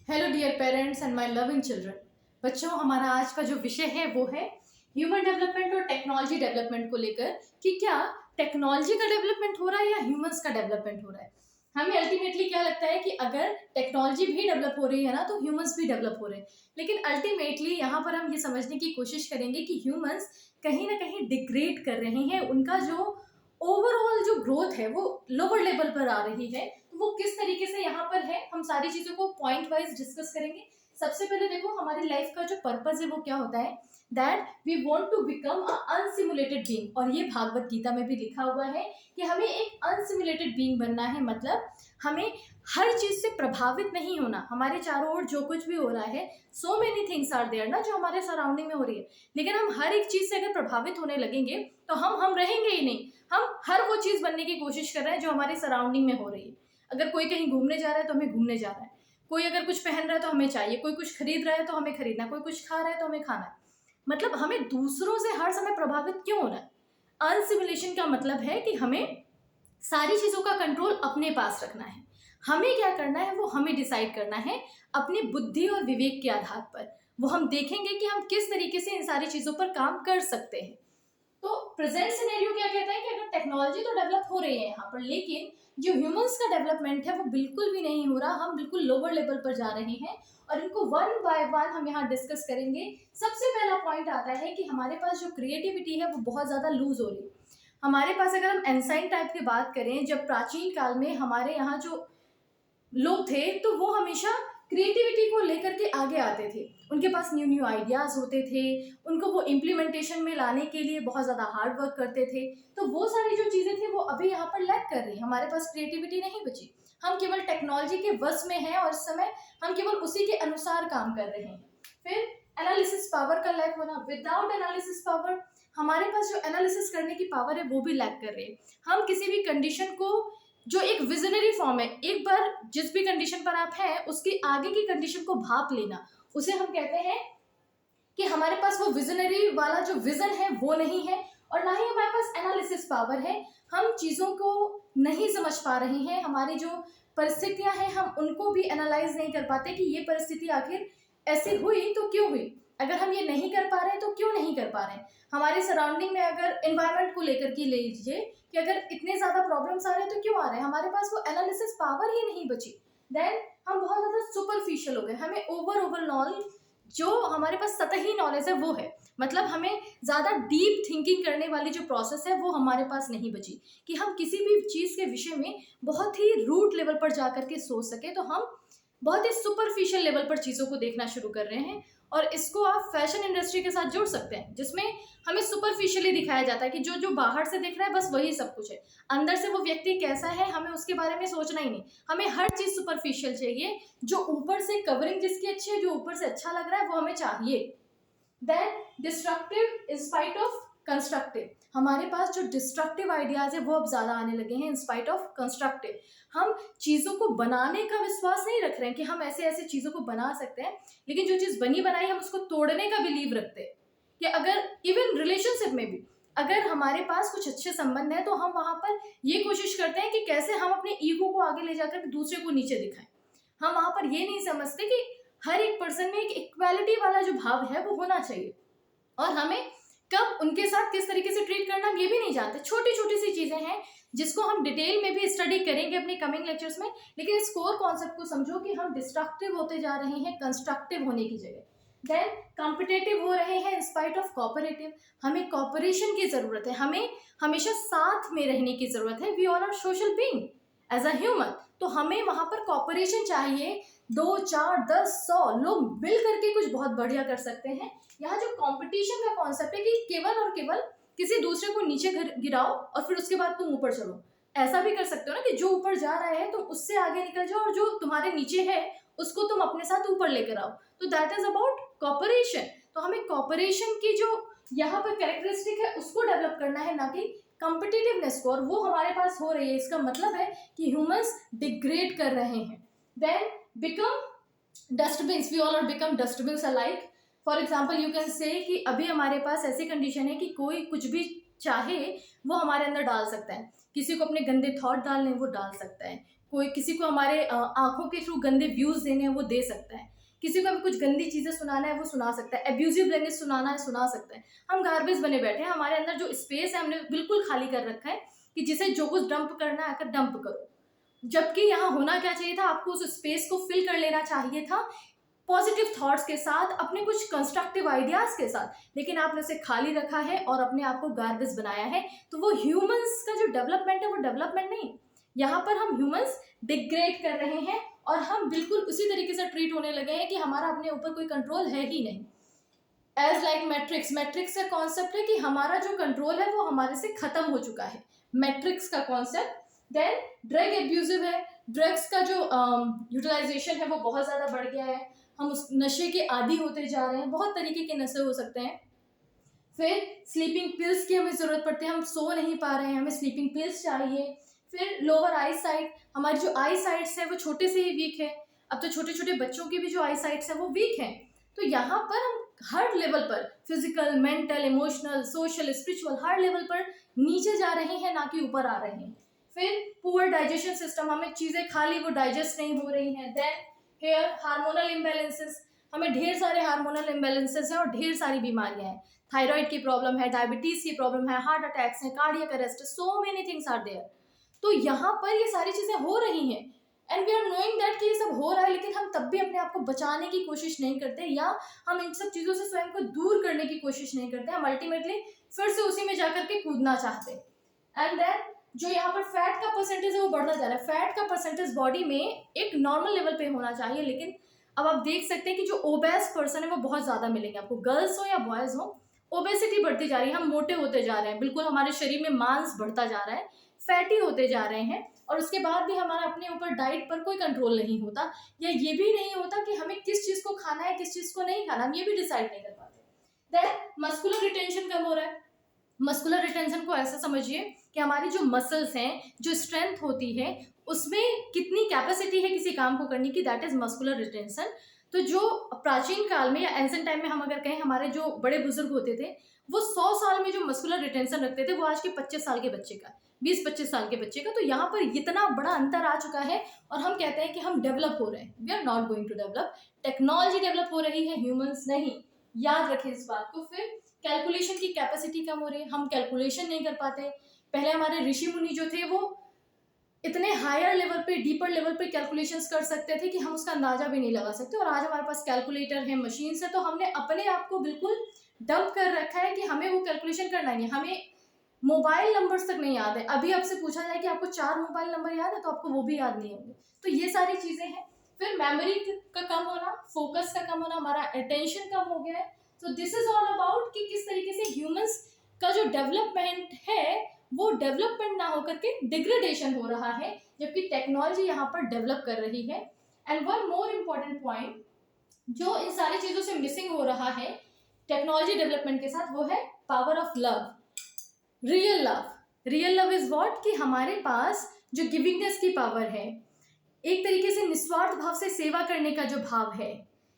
Hello dear parents and my loving children. बच्चों, हमारा आज का जो विषय है वो है ह्यूमन डेवलपमेंट और टेक्नोलॉजी डेवलपमेंट को लेकर कि क्या टेक्नोलॉजी का डेवलपमेंट हो रहा है या ह्यूमंस का डेवलपमेंट हो रहा है। हमें अल्टीमेटली क्या लगता है कि अगर टेक्नोलॉजी भी डेवलप हो रही है ना तो ह्यूमंस भी डेवलप हो रहे हैं, लेकिन अल्टीमेटली यहाँ पर हम ये समझने की कोशिश करेंगे कि ह्यूमंस कहीं ना कहीं डिग्रेड कर रहे हैं। उनका जो ओवरऑल जो ग्रोथ है वो लोअर लेवल पर आ रही है। तो वो किस तरीके से यहाँ पर है, हम सारी चीजों को पॉइंट वाइज डिस्कस करेंगे। सबसे पहले देखो, हमारी लाइफ का जो पर्पज है वो क्या होता है, that we want to become a unsimulated being. और ये भागवत गीता में भी लिखा हुआ है कि हमें एक अनसिमुलेटेड बीइंग बनना है। मतलब हमें हर चीज से प्रभावित नहीं होना। हमारे चारों ओर जो कुछ भी हो रहा है, so many things are there ना, जो हमारे सराउंडिंग में हो रही है, लेकिन हम हर एक चीज से अगर प्रभावित होने लगेंगे तो हम रहेंगे ही नहीं। हम हर वो चीज बनने की कोशिश कर रहे हैं जो हमारे सराउंडिंग में हो रही है। अगर कोई कहीं घूमने जा रहा है तो हमें घूमने जा रहा है, कोई अगर कुछ पहन रहा है तो हमें चाहिए, कोई कुछ खरीद रहा है तो हमें खरीदना, कोई कुछ खा रहा है तो हमें खाना है। मतलब हमें दूसरों से हर समय प्रभावित क्यों होना है। अनसिमुलेशन का मतलब है कि हमें सारी चीजों का कंट्रोल अपने पास रखना है। हमें क्या करना है वो हमें डिसाइड करना है अपनी बुद्धि और विवेक के आधार पर। वो हम देखेंगे कि हम किस तरीके से इन सारी चीजों पर काम कर सकते हैं। तो प्रेजेंट सिनेरियो क्या कहता है कि अगर टेक्नोलॉजी तो डेवलप हो रही है यहाँ पर, लेकिन जो ह्यूमंस का डेवलपमेंट है वो बिल्कुल भी नहीं हो रहा। हम बिल्कुल लोअर लेवल पर जा रहे हैं और इनको वन बाय वन हम यहाँ डिस्कस करेंगे। सबसे पहला पॉइंट आता है कि हमारे पास जो क्रिएटिविटी है वो बहुत ज़्यादा लूज हो रही है। हमारे पास अगर हम एंसाइंट टाइप की बात करें, जब प्राचीन काल में हमारे यहाँ जो लोग थे तो वो हमेशा क्रिएटिविटी को लेकर के आगे आते थे। उनके पास न्यू न्यू आइडियाज होते थे, उनको वो इम्प्लीमेंटेशन में लाने के लिए बहुत ज़्यादा हार्ड वर्क करते थे। तो वो सारी जो चीज़ें थी वो अभी यहाँ पर लैक कर रही है। हमारे पास क्रिएटिविटी नहीं बची। हम केवल टेक्नोलॉजी के वश में हैं और इस समय हम केवल उसी के अनुसार काम कर रहे हैं। फिर एनालिसिस पावर का लैक होना। विदाउट एनालिसिस पावर हमारे पास जो एनालिसिस करने की पावर है वो भी लैक कर रही है। हम किसी भी कंडीशन को, जो एक विजनरी फॉर्म है, एक बार जिस भी कंडीशन पर आप हैं उसकी आगे की कंडीशन को भाप लेना, उसे हम कहते हैं कि हमारे पास वो विजनरी वाला जो विजन है वो नहीं है। और ना ही हमारे पास एनालिसिस पावर है। हम चीज़ों को नहीं समझ पा रहे हैं। हमारी जो परिस्थितियां हैं हम उनको भी एनालाइज नहीं कर पाते कि ये परिस्थिति आखिर ऐसी हुई तो क्यों हुई। अगर हम ये नहीं कर पा रहे हैं तो क्यों नहीं कर पा रहे हैं। हमारे सराउंडिंग में अगर एनवायरनमेंट को लेकर के ले लीजिए कि अगर इतने ज़्यादा प्रॉब्लम्स आ रहे हैं तो क्यों आ रहे हैं, हमारे पास वो एनालिसिस पावर ही नहीं बची। देन हम बहुत ज़्यादा सुपरफिशियल हो गए। हमें ओवर नॉलेज, जो हमारे पास सतही नॉलेज है वो है, मतलब हमें ज़्यादा डीप थिंकिंग करने वाली जो प्रोसेस है वो हमारे पास नहीं बची कि हम किसी भी चीज़ के विषय में बहुत ही रूट लेवल पर जा करके सोच सके। तो हम बहुत ही सुपरफिशियल लेवल पर चीज़ों को देखना शुरू कर रहे हैं। और इसको आप फैशन इंडस्ट्री के साथ जोड़ सकते हैं, जिसमें हमें सुपरफिशियली दिखाया जाता है कि जो जो बाहर से दिख रहा है बस वही सब कुछ है। अंदर से वो व्यक्ति कैसा है हमें उसके बारे में सोचना ही नहीं। हमें हर चीज़ सुपरफिशियल चाहिए। जो ऊपर से कवरिंग जिसकी अच्छी है, जो ऊपर से अच्छा लग रहा है वो हमें चाहिए। Then destructive in spite of constructive. हमारे पास जो डिस्ट्रक्टिव आइडियाज है वो अब ज़्यादा आने लगे हैं इन स्पाइट ऑफ कंस्ट्रक्टिव। हम चीज़ों को बनाने का विश्वास नहीं रख रहे हैं कि हम ऐसे ऐसे चीज़ों को बना सकते हैं, लेकिन जो चीज़ बनी बनाई हम उसको तोड़ने का बिलीव रखते हैं। कि अगर इवन रिलेशनशिप में भी अगर हमारे पास कुछ अच्छे संबंध है तो हम वहाँ पर ये कोशिश करते हैं कि कैसे हम अपने ईगो को आगे ले जाकर दूसरे को नीचे दिखाएं। हम वहाँ पर ये नहीं समझते कि हर एक पर्सन में एक इक्वालिटी वाला जो भाव है वो होना चाहिए। और हमें कब उनके साथ किस तरीके से ट्रीट करना हम ये भी नहीं जानते। छोटी छोटी सी चीज़ें हैं जिसको हम डिटेल में भी स्टडी करेंगे अपने कमिंग लेक्चर्स में, लेकिन इस कोर कॉन्सेप्ट को समझो कि हम डिस्ट्रक्टिव होते जा रहे हैं कंस्ट्रक्टिव होने की जगह। देन कॉम्पिटेटिव हो रहे हैं इन स्पाइट ऑफ कोऑपरेटिव। हमें कॉपरेशन की ज़रूरत है, हमें हमेशा साथ में रहने की ज़रूरत है। We all are social being as a human. तो हमें वहाँ पर कॉपरेशन चाहिए। 2, 4, 10, 100 लोग मिल करके कुछ बहुत बढ़िया कर सकते हैं। यहाँ जो कंपटीशन का कॉन्सेप्ट है कि केवल और केवल किसी दूसरे को नीचे गिराओ और फिर उसके बाद तुम ऊपर चढ़ो। ऐसा भी कर सकते हो ना कि जो ऊपर जा रहा है तुम उससे आगे निकल जाओ और जो तुम्हारे नीचे है उसको तुम अपने साथ ऊपर लेकर आओ। तो दैट इज अबाउट कॉपरेशन। तो हमें कॉपरेशन की जो यहाँ पर कैरेक्टरिस्टिक है उसको डेवलप करना है, ना कि कॉम्पिटिटिवनेस को, और वो हमारे पास हो रही है। इसका मतलब है कि ह्यूमंस डिग्रेड कर रहे हैं। Then become dustbins. We all are become dustbins alike. For example you can say कि अभी हमारे पास ऐसी कंडीशन है कि कोई कुछ भी चाहे वो हमारे अंदर डाल सकता है। किसी को अपने गंदे थॉट डालने वो डाल सकता है, कोई किसी को हमारे आंखों के थ्रू गंदे व्यूज देने हैं वो दे सकता है, किसी को भी कुछ गंदी चीजें सुनाना है वो सुना सकता है, एब्यूजिव लैंग्वेज सुनाना है सुना सकता है। हम गार्बेज बने बैठे हैं, हमारे अंदर जो स्पेस है हमने बिल्कुल खाली कर रखा है कि जिसे जो कुछ डंप करना है आकर डंप करो। जबकि यहाँ होना क्या चाहिए था, आपको उस स्पेस को फिल कर लेना चाहिए था पॉजिटिव थॉट्स के साथ, अपने कुछ कंस्ट्रक्टिव आइडियाज के साथ, लेकिन आपने उसे खाली रखा है और अपने आप को गार्बेज बनाया है। तो वो ह्यूमंस का जो डेवलपमेंट है वो डेवलपमेंट नहीं, यहाँ पर हम ह्यूमंस डिग्रेड कर रहे हैं और हम बिल्कुल उसी तरीके से ट्रीट होने लगे हैं कि हमारा अपने ऊपर कोई कंट्रोल है ही नहीं। एज लाइक मैट्रिक्स, मैट्रिक्स का कॉन्सेप्ट है कि हमारा जो कंट्रोल है वो हमारे से खत्म हो चुका है, मैट्रिक्स का कॉन्सेप्ट। देन ड्रग एब्यूजिव है, ड्रग्स का जो यूटिलाइजेशन है वो बहुत ज़्यादा बढ़ गया है, हम उस नशे के आदी होते जा रहे हैं, बहुत तरीके के नशे हो सकते हैं। फिर स्लीपिंग पिल्स की हमें ज़रूरत पड़ती है, हम सो नहीं पा रहे हैं, हमें स्लीपिंग पिल्स चाहिए। फिर लोअर आई साइट, हमारी जो आई साइट्स है वो छोटे से ही वीक है, अब तो छोटे छोटे बच्चों की भी जो आई साइट्स है वो वीक है। तो यहाँ पर हम हर लेवल पर, physical, mental, emotional, social, spiritual, हर लेवल पर नीचे जा रहे हैं, ना कि ऊपर आ रहे हैं। फिर पुअर डाइजेशन सिस्टम, हमें चीज़ें खा ली वो डाइजेस्ट नहीं हो रही हैं। देन हेयर हार्मोनल इम्बैलेंसेस, हमें ढेर सारे हार्मोनल इम्बैलेंसेस हैं और ढेर सारी बीमारियां हैं, थायराइड की प्रॉब्लम है, डायबिटीज की प्रॉब्लम है, हार्ट अटैक्स हैं, cardiac arrest, so many things are there. तो यहाँ पर ये सारी चीज़ें हो रही हैं and we are knowing that कि ये सब हो रहा है, लेकिन हम तब भी अपने आप को बचाने की कोशिश नहीं करते या हम इन सब चीज़ों से स्वयं को दूर करने की कोशिश नहीं करते, हम अल्टीमेटली फिर से उसी में जाकर के कूदना चाहते हैं। एंड देन जो यहाँ पर फैट का परसेंटेज है वो बढ़ता जा रहा है। फैट का परसेंटेज बॉडी में एक नॉर्मल लेवल पे होना चाहिए, लेकिन अब आप देख सकते हैं कि जो ओबेस पर्सन है वो बहुत ज़्यादा मिलेंगे आपको, गर्ल्स हो या बॉयज़ हो, ओबेसिटी बढ़ती जा रही है, हम मोटे होते जा रहे हैं, बिल्कुल हमारे शरीर में मांस बढ़ता जा रहा है, फैटी होते जा रहे हैं, और उसके बाद भी हमारा अपने ऊपर डाइट पर कोई कंट्रोल नहीं होता, या ये भी नहीं होता कि हमें किस चीज़ को खाना है किस चीज़ को नहीं खाना, हम ये भी डिसाइड नहीं कर पाते। देन मस्कुलर रिटेंशन कम हो रहा है। मस्कुलर रिटेंशन को ऐसा समझिए कि हमारी जो मसल्स हैं, जो स्ट्रेंथ होती है, उसमें कितनी कैपेसिटी है किसी काम को करने की, दैट इज मस्कुलर रिटेंशन। तो जो प्राचीन काल में या एंशिएंट टाइम में हम अगर कहें, हमारे जो बड़े बुजुर्ग होते थे वो 100 साल में जो मस्कुलर रिटेंशन रखते थे वो आज के 25 साल के बच्चे का, 20-25 साल के बच्चे का। तो यहाँ पर इतना बड़ा अंतर आ चुका है और हम कहते हैं कि हम डेवलप हो रहे हैं। We are not going to develop, technology develop हो रही है, ह्यूमंस नहीं, याद रखें इस बात को। फिर कैलकुलेशन की कैपेसिटी कम हो रही है, हम कैलकुलेशन नहीं कर पाते। पहले हमारे ऋषि मुनि जो थे वो इतने हायर लेवल पे, डीपर लेवल पे कैलकुलेशंस कर सकते थे कि हम उसका अंदाजा भी नहीं लगा सकते, और आज हमारे पास कैलकुलेटर है, मशीन है, तो हमने अपने आप को बिल्कुल डंप कर रखा है कि हमें वो कैलकुलेशन करना ही है, हमें मोबाइल नंबर्स तक नहीं याद है। अभी आपसे पूछा जाए कि आपको 4 मोबाइल नंबर याद है तो आपको वो भी याद नहीं होंगे। तो ये सारी चीज़ें हैं। फिर मेमोरी का कम होना, फोकस का कम होना, हमारा अटेंशन कम हो गया है। तो दिस इज ऑल अबाउट कि किस तरीके से ह्यूमंस का जो डेवलपमेंट है वो डेवलपमेंट ना होकर के डिग्रेडेशन हो रहा है, जबकि टेक्नोलॉजी यहाँ पर डेवलप कर रही है। And one more important point जो इन सारी चीज़ों से मिसिंग हो रहा है टेक्नोलॉजी डेवलपमेंट के साथ, वो है power of love, real love. Real love is what, कि हमारे पास जो गिविंगनेस की पावर है, एक तरीके से निस्वार्थ भाव से सेवा करने का जो भाव है,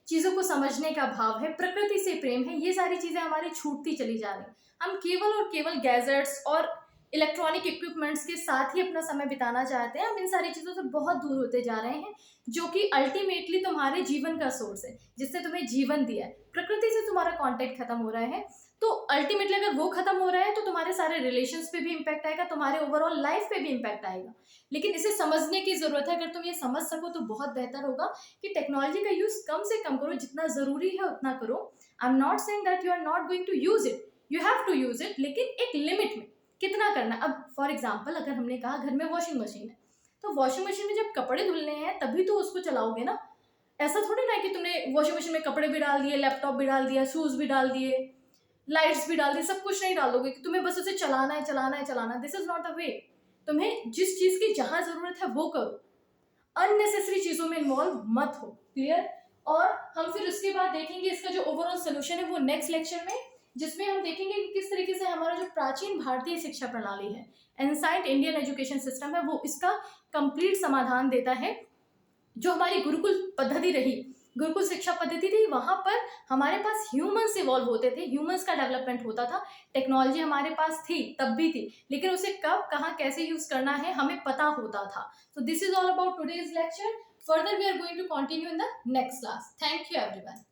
चीज़ों को समझने का भाव है, प्रकृति से प्रेम है, ये सारी चीज़ें हमारी छूटती चली जा रही हैं। हम केवल और केवल गैजेट्स और इलेक्ट्रॉनिक इक्विपमेंट्स के साथ ही अपना समय बिताना चाहते हैं, हम इन सारी चीज़ों से बहुत दूर होते जा रहे हैं, जो कि अल्टीमेटली तुम्हारे जीवन का सोर्स है, जिसने तुम्हें जीवन दिया है। प्रकृति से तुम्हारा कॉन्टेक्ट खत्म हो रहा है, तो अल्टीमेटली अगर वो खत्म हो रहा है तो तुम्हारे सारे रिलेशंस पे भी इम्पैक्ट आएगा, तुम्हारे ओवरऑल लाइफ पे भी इम्पैक्ट आएगा। लेकिन इसे समझने की ज़रूरत है। अगर तुम ये समझ सको तो बहुत बेहतर होगा कि टेक्नोलॉजी का यूज़ कम से कम करो, जितना ज़रूरी है उतना करो। I am not saying that you are not going to use it, you have to use it, लेकिन एक लिमिट में कितना करना। अब फॉर एग्जाम्पल अगर हमने कहा घर में वॉशिंग मशीन है, तो वॉशिंग मशीन में जब कपड़े धुलने हैं तभी तो उसको चलाओगे ना। ऐसा थोड़ी ना कि तुमने वॉशिंग मशीन में कपड़े भी डाल दिए, लैपटॉप भी डाल दिया, शूज़ भी डाल दिए, लाइट्स भी डाल दी, सब कुछ नहीं डाल दोगे कि तुम्हें बस उसे चलाना है चलाना है चलाना। This is not the way. तुम्हें जिस चीज़ की जहाँ ज़रूरत है वो करो, अननेसेसरी चीज़ों में इन्वॉल्व मत हो। क्लियर? और हम फिर उसके बाद देखेंगे इसका जो ओवरऑल सोल्यूशन है वो नेक्स्ट लेक्चर में, जिसमें हम देखेंगे कि किस तरीके से हमारा जो प्राचीन भारतीय शिक्षा प्रणाली है, एंसाइंट इंडियन एजुकेशन सिस्टम है, वो इसका कंप्लीट समाधान देता है। जो हमारी गुरुकुल पद्धति रही गुरुकुल शिक्षा पद्धति थी, वहाँ पर हमारे पास ह्यूमंस इवॉल्व होते थे, ह्यूमंस का डेवलपमेंट होता था। टेक्नोलॉजी हमारे पास थी, तब भी थी, लेकिन उसे कब, कहाँ, कैसे यूज करना है हमें पता होता था। So this is all about today's lecture. Further we are going to continue in the next class. Thank you everyone.